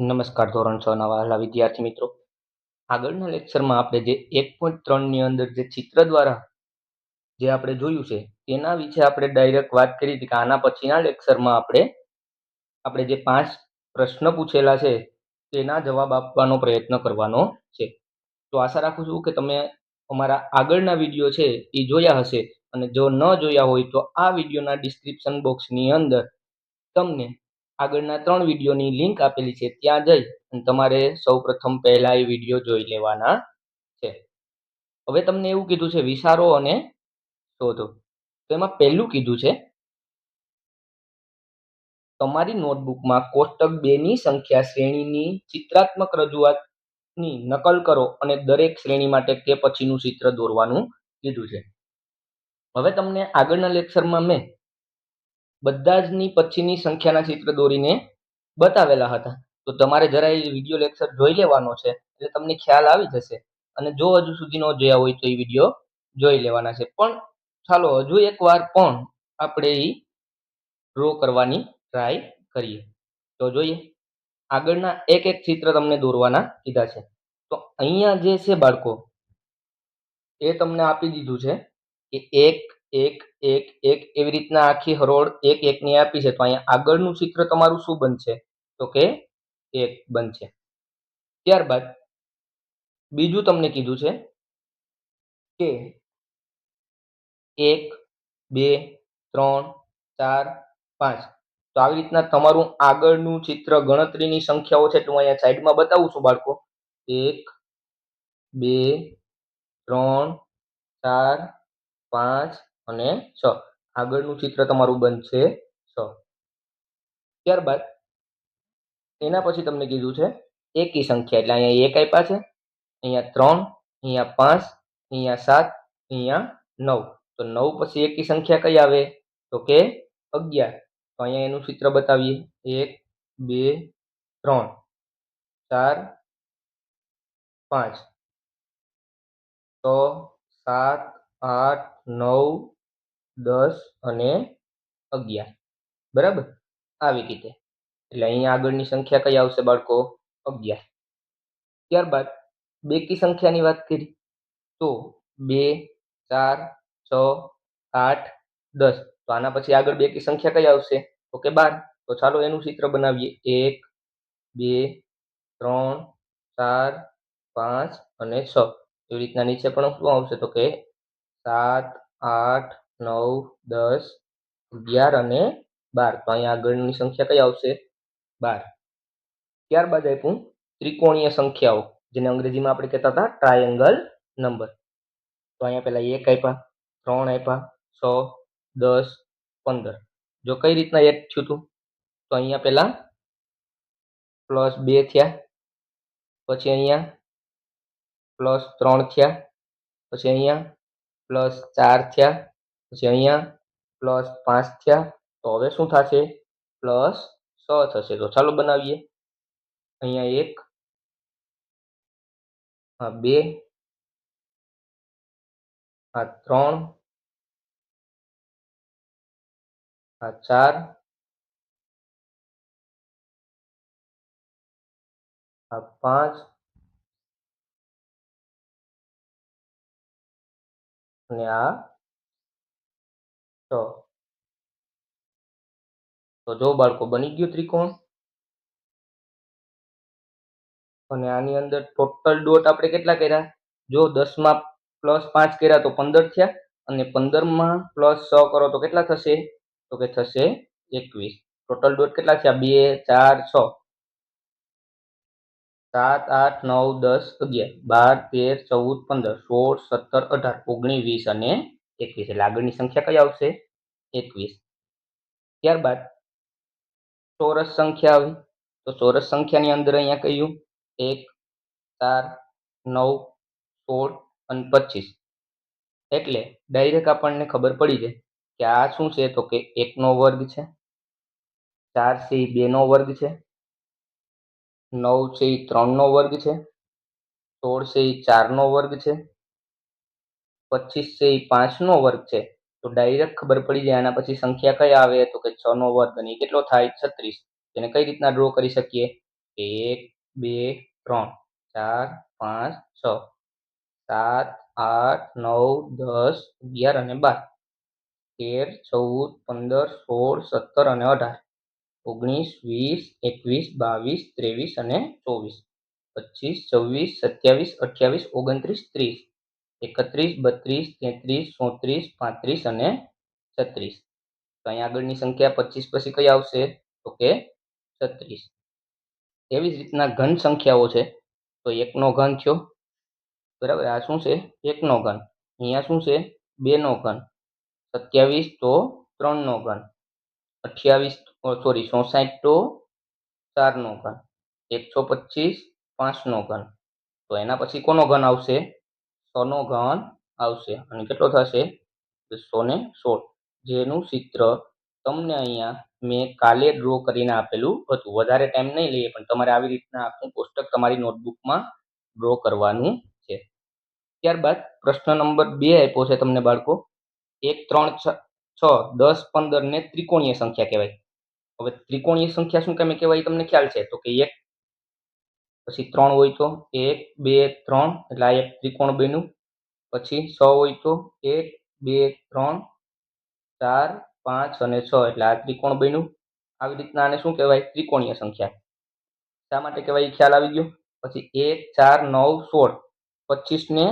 નમસ્કાર ધોરણ 6 ના વહાલા વિદ્યાર્થી મિત્રો. આગળના લેક્ચરમાં આપણે જે 1.3 ની અંદર જે ચિત્ર દ્વારા જે આપણે જોયું છે તેના વિશે આપણે ડાયરેક્ટ વાત કરી હતી કે આના પછીના લેક્ચરમાં આપણે જે 5 પ્રશ્ન પૂછેલા છે તેના જવાબ આપવાનો પ્રયત્ન કરવાનો છે. તો આશા રાખું છું કે તમે અમારા આગળના વિડીયો છે એ જોયા હશે, અને જો ન જોયા હોય તો આ વિડીયોના ડિસ્ક્રિપ્શન બોક્સની અંદર તમને આગળના 3 વિડીયોની લિંક આપેલી છે, ત્યાં જઈ અને તમારે સૌપ્રથમ પહેલા એ વિડીયો જોઈ લેવાના છે. હવે તમને એવું કીધું છે વિચારો અને શોધો. તો એમાં પહેલું કીધું છે તમારી નોટબુકમાં કોષ્ટક 2 ની સંખ્યા શ્રેણીની ચિત્રાત્મક રજૂઆતની નકલ કરો અને દરેક શ્રેણી માટે તે પછીનું ચિત્ર દોરવાનું કીધું છે. હવે તમને આગળના લેક્ચરમાં મેં બધા જ ની પછીની સંખ્યાના ચિત્ર દોરીને બતાવેલા હતા. તો તમારે જરા એ વિડીયો લેક્ચર જોઈ લેવાનો છે, એટલે તમને ખ્યાલ આવી જશે. અને જો હજુ સુધી ન જોયા હોય તો એ વિડીયો જોઈ લેવાના છે. પણ ચાલો હજુ એકવાર પણ આપણે એ ડ્રો કરવાની ટ્રાય કરીએ. તો જોઈએ, આગળના એક એક ચિત્ર તમને દોરવાના કીધા છે. તો અહીંયા જે છે બાળકો, એ તમને આપી દીધું છે કે એક એક એક એક એવી રીતના આખી હરોળ એક એક ની આપી છે. તો અહીંયા આગળનું ચિત્ર તમારું શું બનશે? તો કે એક બનશે. ત્યારબાદ બીજું તમને કીધું છે કે 1 2 3 4 5. તો આવી રીતના તમારું આગળનું ચિત્ર ગણતરીની સંખ્યાઓ છે. તો હું અહીંયા સાઈડમાં બતાવું છું બાળકો. 1 2 3 4 5 અને 6. આગળનું ચિત્ર તમારું બનશે 6. ત્યારબાદ એના પછી તમને કીધું છે એકી સંખ્યા, એટલે અહીંયા 1 આપ્યા છે, અહીંયા 3, અહીંયા 5, અહીંયા 7, અહીંયા 9. તો 9 પછી એકી સંખ્યા કઈ આવે? તો કે 11. તો અહીંયા એનું ચિત્ર બતાવીએ. 1 2 3 4 5 6 7 8 9 10 અને 11. બરાબર, આવી રીતે. એટલે અહીંયા આગળની સંખ્યા કઈ આવશે બાળકો? 11. ત્યારબાદ બેકી સંખ્યાની વાત કરી તો 2 4 6 8 10. તો આના પછી આગળ બેકી સંખ્યા કઈ આવશે? તો કે 12. તો ચાલો એનું ચિત્ર બનાવીએ. 1 2 3 4 5 અને 6. એવી રીતના નીચે પણ શું આવશે? તો કે 7 8 9 10 11 અને 12. તો અહીંયા આગળની સંખ્યા કઈ આવશે? 12. ત્યારબાદ આપ્યું ત્રિકોણીય સંખ્યાઓ, જેને અંગ્રેજીમાં આપણે કહેતા હતા ટ્રાયેંગલ નંબર. તો અહીંયા પેલા 1 આપ્યા, 3 આપ્યા, 6 10 15. જો કઈ રીતના એક થયું હતું? તો અહીંયા પેલા +2 થયા, પછી અહીંયા +3 થયા, પછી અહીંયા +4 થયા, પછી અહીંયા +5 થયા. તો હવે શું થશે? +6 થશે. તો ચાલો બનાવીએ. અહીંયા 1, આ 2, આ 3, આ 4, આ 5 અને આ 6. તો જો બાળકો બની ગયું ત્રિકોણ. અને આની અંદર ટોટલ ડોટ આપણે કેટલા કર્યા? જો 10 માં +5 કર્યા તો 15 થયા, અને 15 માં +6 કરો તો કેટલા થશે? તો કે થશે 21. ટોટલ ડોટ કેટલા થયા? 2 4 6 7 8 9 10 11 12 13 14 15 16 17 18 19 20 અને 21. એટલે આગળની સંખ્યા કઈ આવશે? 21. ત્યારબાદ ચોરસ સંખ્યા આવી. તો ચોરસ સંખ્યાની અંદર અહીંયા કયું? 1 4 9 16 અને 25. એટલે ડાયરેક્ટ આપણને ખબર પડી જાય કે આ શું છે? તો કે 1 નો વર્ગ છે, 4 છે એ 2 નો વર્ગ છે, 9 છે એ 3 નો વર્ગ છે, 16 છે એ 4 નો વર્ગ છે, 25 છે એ 5 નો વર્ગ છે. તો ડાયરેક્ટ ખબર પડી જાય આના પછી સંખ્યા કઈ આવે? તો કે 6 નો વર્ગ. અને એ કેટલો થાય? 36. તેને કઈ રીતના ડ્રો કરી શકીએ? 1, 2, 3, 4, 5, 6, 7, 8, 9, 10, 11 અને 12, 13, 14, 15, 16, 17 અને 18, 19, 20, 21, 22, 23 અને 24, 25, 26, 27, 28, 29, 30, 31, 32, 33, 34, 35 અને 36. તો અહીંયા આગળની સંખ્યા 25 પછી કઈ આવશે? તો કે 36. એવી જ રીતના ઘન સંખ્યાઓ છે. તો 1 નો ઘન થયો, બરાબર. આ શું છે? 1 નો ઘન. અહીંયા શું છે? 2 નો ઘન. 27 તો 3 નો ઘન. 28 સોરી 64 તો 4 નો ઘન. 125 5 નો ઘન. તો એના પછી કોનો ઘન આવશે? 6 નો ઘન આવશે. અને કેટલો થશે? 116, જેનું ચિત્ર તમને અહીંયા મેં કાલે ડ્રો કરીને આપેલું હતું. વધારે ટાઈમ નહીં લઈએ, પણ તમારે આવી રીતના આખું કોષ્ટક તમારી નોટબુકમાં ડ્રો કરવાનું છે. ત્યારબાદ પ્રશ્ન નંબર 2 આપ્યો છે તમને બાળકો. 1, 3, 6, 10, 15 ને ત્રિકોણીય સંખ્યા કહેવાય. હવે ત્રિકોણીય સંખ્યા શું કેમ કહેવાય તમને ખ્યાલ છે? તો કે 1 પછી 3 હોય તો 1, 2, 3 એટલે આ એક ત્રિકોણ બન્યું. પછી 6 હોય તો 1, 2, 3, 4, 5 અને 6 એટલે આ ત્રિકોણ બન્યું. આવી રીતના આને શું કહેવાય? ત્રિકોણીય સંખ્યા. શા માટે કહેવાય એ ખ્યાલ આવી ગયો? પછી 1, 4, 9, 16, 25 ને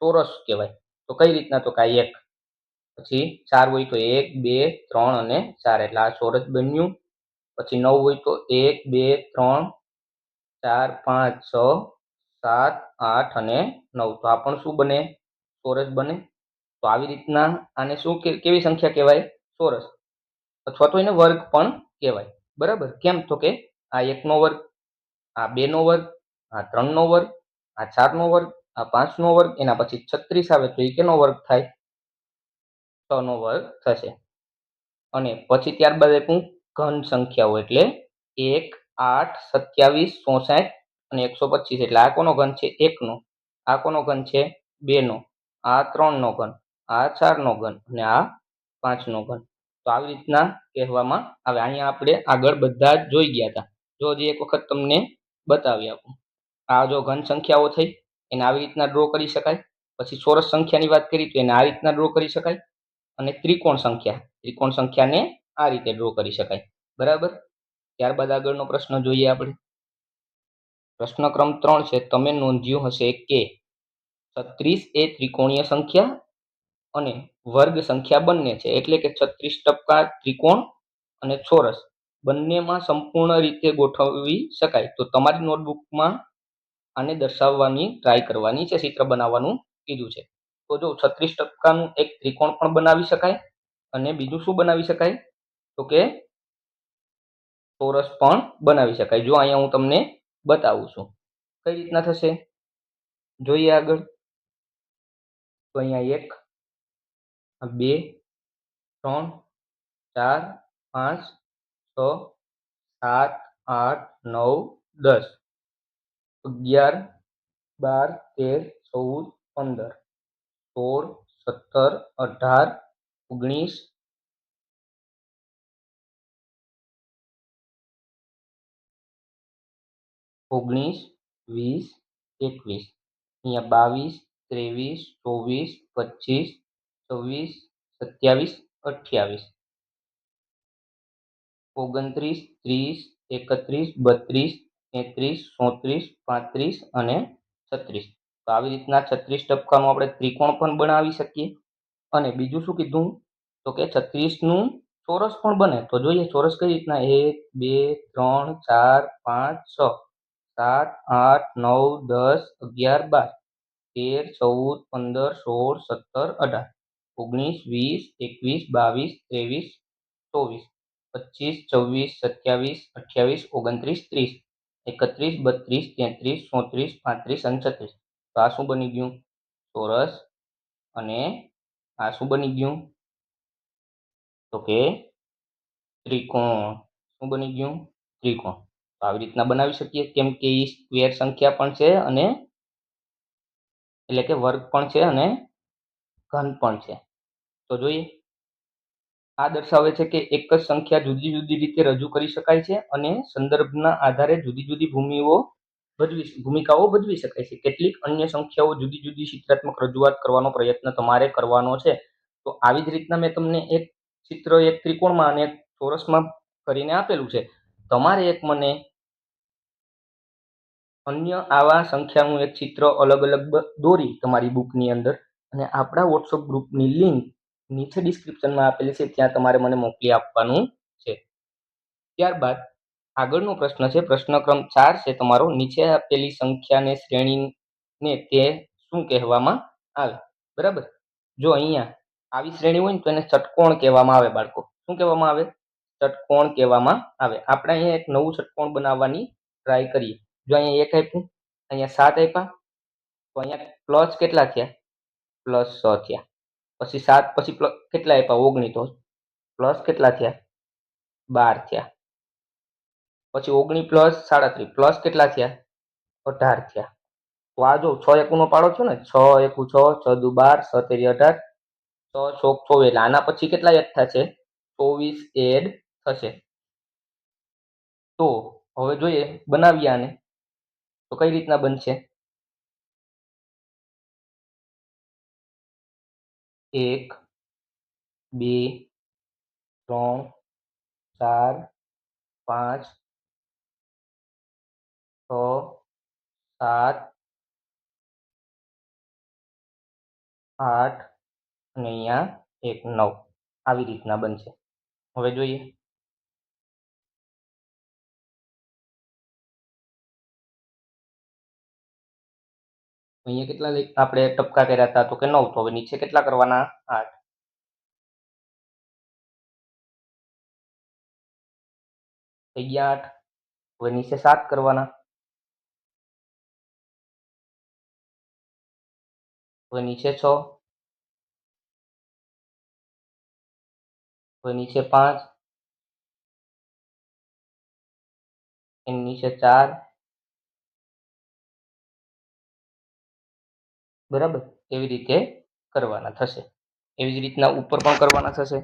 ચોરસ કહેવાય. તો કઈ રીતના? તો કે 1 પછી 4 હોય તો 1, 2, 3 અને 4 એટલે આ ચોરસ બન્યું. પછી 9 હોય તો 1, 2, 3, 4, 5, 6, 7, 8 અને 9. તો આ પણ શું બને? ચોરસ બને. તો આવી રીતના આને શું કેવી સંખ્યા કહેવાય? ચોરસ. અથવા તો એને વર્ગ પણ કહેવાય. બરાબર. કેમ? તો કે આ 1 નો વર્ગ, આ 2 નો વર્ગ, આ 3 નો વર્ગ, આ 4 નો વર્ગ, આ 5 નો વર્ગ, એના પછી 36 આવે તો એ કેનો વર્ગ થાય? 6 નો વર્ગ થશે. અને પછી ત્યારબાદ આપ્યું ઘન સંખ્યાઓ એટલે 1, 8, 27, 64 અને 125 એટલે આ કોનો ઘન છે? 1 નો. આ કોનો ઘન છે? 2 નો. આ 3 નો ઘન, આ 4 નો ઘન અને આ 5 નો ઘન. તો આવી રીતના કહેવામાં આવે. અહીંયા આપણે આગળ બધા જ જોઈ ગયા હતા. જો હજી એક વખત તમને બતાવી આપું. આ જો ઘન સંખ્યાઓ થઈ, એને આવી રીતના ડ્રો કરી શકાય. પછી ચોરસ સંખ્યાની વાત કરી તો એને આ રીતના ડ્રો કરી શકાય. અને ત્રિકોણ સંખ્યાને આ રીતે ડ્રો કરી શકાય. બરાબર. ત્યારબાદ આગળનો પ્રશ્ન જોઈએ આપણે. પ્રશ્ન ક્રમ 3 છે. તમે નોંધ્યું હશે કે 36 એ ત્રિકોણીય સંખ્યા અને વર્ગ સંખ્યા બંને છે. એટલે કે 36% ત્રિકોણ અને ચોરસ બંનેમાં સંપૂર્ણ રીતે ગોઠવી શકાય. તો તમારી નોટબુકમાં આને દર્શાવવાની ટ્રાય કરવાની છે. ચિત્ર બનાવવાનું કીધું છે. તો જો 36%નું એક ત્રિકોણ પણ બનાવી શકાય અને બીજું શું બનાવી શકાય? તો કે ચોરસ પણ બનાવી શકાય. જો અહીંયા હું તમને બતાવું છું કઈ રીતના થશે. જોઈએ આગળ. તો અહીંયા 1, 2, 3, 4, 5, 6, 7, 8, 9, 10, 11, 12, 13, 14, 15, 16, 17, 18, 19, 19, 20, 21, અહીંયા 22, 23, 24, 25, 26, 27, 28, 29, 30, 31, 32, 33, 34, 35 અને 36. તો આવી રીતના 36%નું આપણે ત્રિકોણ પણ બનાવી શકીએ. અને બીજું શું કીધું? તો કે 36નું ચોરસ પણ બને. તો જોઈએ ચોરસ કઈ રીતના? 1, 2, 3, 4, 5, 6, 7, 8, 9, 10, 11, 12, 13, 14, 15, 16, 17, 18, 19, 20, 21, 22, 23, 24, 25, 26, 27, 28, 29, 30, 31, 32, 33, 34, 35 અને 36. તો આ શું બની ગયું? ચોરસ. અને આ શું બની ગયું? તો કે ત્રિકોણ. શું બની ગયું? ત્રિકોણ. તો આવી રીતના બનાવી શકીએ. કેમ કે એ સ્ક્વેર સંખ્યા પણ છે અને એટલે કે વર્ગ પણ છે અને ઘન પણ છે. તો જોઈએ આ દર્શાવે છે કે એક જ સંખ્યા જુદી જુદી રીતે રજૂ કરી શકાય છે અને સંદર્ભના આધારે જુદી જુદી ભૂમિકાઓ ભજવી શકાય છે. કેટલીક અન્ય સંખ્યાઓ જુદી જુદી ચિત્રાત્મક રજૂઆત કરવાનો પ્રયત્ન તમારે કરવાનો છે. તો આવી જ રીતના મેં તમને એક ચિત્ર એક ત્રિકોણમાં અને એક ચોરસમાં કરીને આપેલું છે. તમારે એક મને અન્ય આવા સંખ્યાનું એક ચિત્ર અલગ અલગ દોરી તમારી બુકની અંદર અને આપણા વોટ્સઅપ ગ્રુપની લિંક નીચે ડિસ્ક્રિપ્શનમાં આપેલી છે, ત્યાં તમારે મને મોકલી આપવાનું છે. ત્યારબાદ આગળનો પ્રશ્ન છે, પ્રશ્ન ક્રમ 4 છે તમારો. નીચે આપેલી સંખ્યાને શ્રેણીને તે શું કહેવામાં આવે? બરાબર. જો અહીંયા આવી શ્રેણી હોય ને તો એને ષટકોણ કહેવામાં આવે બાળકો. શું કહેવામાં આવે? ષટકોણ કહેવામાં આવે. આપણે અહીંયા એક નવું ષટકોણ બનાવવાની ટ્રાય કરીએ. જો અહીંયા 1 આપ્યું, અહીંયા 7 આપ્યા, તો અહીંયા પ્લસ કેટલા થયા? પ્લસ 6 થયા. પછી 7 પછી કેટલા આપ્યા? 19. તો પ્લસ કેટલા થયા? 12 થયા. પછી 19 પ્લસ 37 પ્લસ કેટલા થયા? 18 થયા. તો આ જો 6 એકુનો પાડો છો ને, 6 એકુ 6, 6 દુ 12, 6 તેરી 18, 6 ચોક 24. એટલે આના પછી કેટલા એડ થશે? 24 એડ થશે. તો હવે જોઈએ, બનાવીએ આને. તો કઈ રીતના બનશે? 1 2 3 4 5 6 7 8 અને અહીંયા 1 9. આવી રીતના બનશે. હવે જોઈએ. અહીંયા કેટલા આપણે ટપકા કર્યા હતા? તો કે 9. તો હવે નીચે કેટલા કરવાના? 8. થઈ ગયા 8. હવે નીચે 7 કરવાના. હવે નીચે 6. હવે નીચે 5. એની નીચે 4. બરાબર. એવી રીતે કરવાના થશે. એવી જ રીતના ઉપર પણ કરવાના થશે.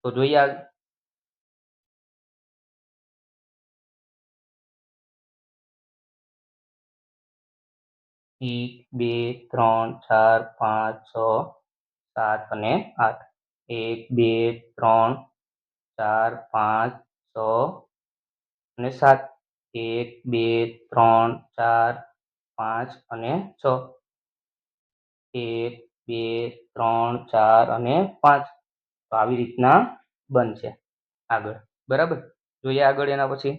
તો જોઈએ. 1 2 3 4 5 6 7 અને 8. 1 2 3 4 5 6 અને 7. 1 2 3 4 5 અને 6. 1 2 3 4 અને 5. તો આવી રીતના બનશે આગળ. બરાબર. જોઈએ આગળ એના પછી.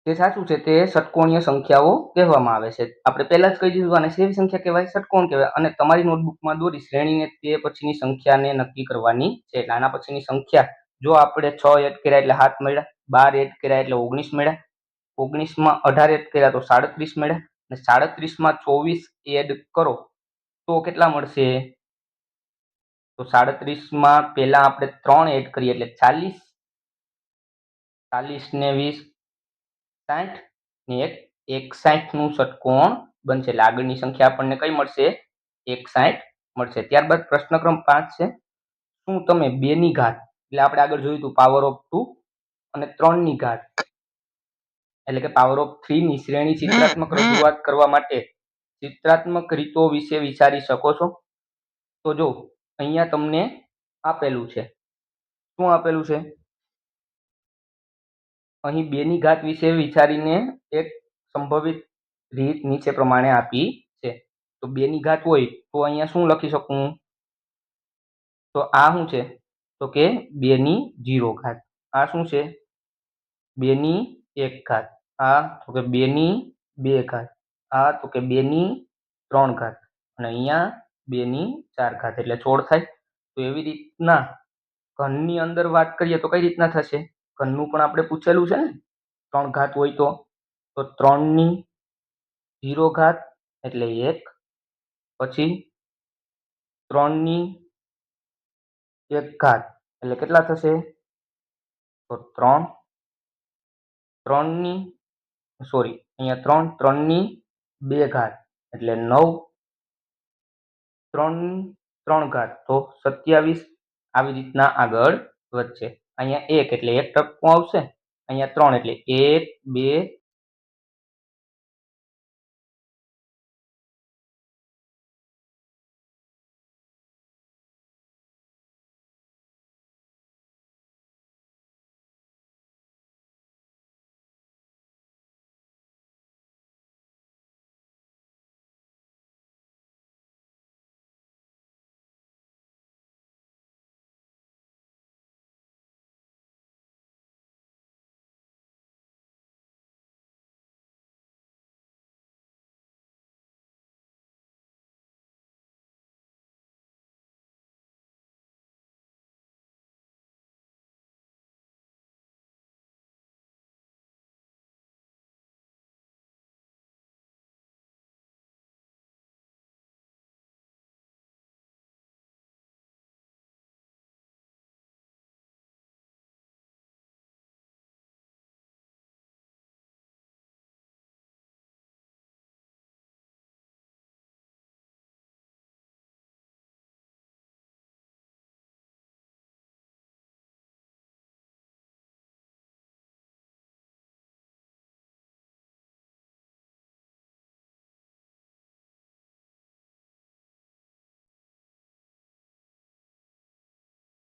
તે સાચું છે, તે ષટકોણીય સંખ્યાઓ કહેવામાં આવે છે. આપણે પહેલા જ કહી દીધું આને કેવી સંખ્યા કહેવાય? ષટકોણ કહેવાય. અને તમારી નોટબુકમાં દોરી શ્રેણીને તે પછીની સંખ્યાને નક્કી કરવાની છે. એટલે આના પછીની સંખ્યા જો આપણે 6 એડ કર્યા એટલે 7 મળ્યા, 12 એડ કર્યા એટલે 19 મળ્યા, 19માં 18 એડ કર્યા તો 37 મળ્યા, અને 37માં 24 એડ કરો તો કેટલા મળશે? તો 37માં પહેલા આપણે 3 એડ કરીએ એટલે 40, 40 ને 20 60 ને 61 નું ષટકોણ બનશે. એટલે આગળની સંખ્યા આપણને કઈ મળશે? 61 મળશે. ત્યારબાદ પ્રશ્ન ક્રમ 5 છે. શું તમે 2 ની ઘાત, એટલે આપણે આગળ જોયું હતું પાવર ઓફ 2, અને 3 ની ઘાત એટલે કે પાવર ઓફ 3 ની શ્રેણી ચિત્રાત્મક રજૂઆત કરવા માટે ચિત્રાત્મક રીતો વિશે વિચારી શકો છો? તો જો અહીંયા તમને આપેલું છે. શું આપેલું છે? અહીં 2 ની ઘાત વિશે વિચારીને એક સંભવિત રીત નીચે પ્રમાણે આપી છે. તો 2 ની ઘાત હોય તો અહીંયા શું લખી શકું? તો આ શું છે? તો કે 2 ની 0 ઘાત. આ શું છે? 2 ની 1 ઘાત. આ તો કે 2 ની 2 ઘાત. આ તો કે 2 ની 3 ઘાત. અને અહીંયા 2 ની 4 ઘાત. એટલે 16 થાય. તો એવી રીતના ઘનની અંદર વાત કરીએ તો કઈ રીતના થશે? ઘનનું પણ આપણે પૂછેલું છે ને, 3 ઘાત હોય તો 3 ની 0 ઘાત એટલે 1, પછી 3 ની 1 ઘાત એટલે કેટલા થશે? તો 3, 3 ની સોરી અહીંયા 3 ની 2 ઘાત એટલે 9, 3 તો 27 આવી રીતના આગળ વધશે. અહીંયા 1 એટલે 1 ટપકું આવશે. અહીંયા 3 એટલે 1, 2,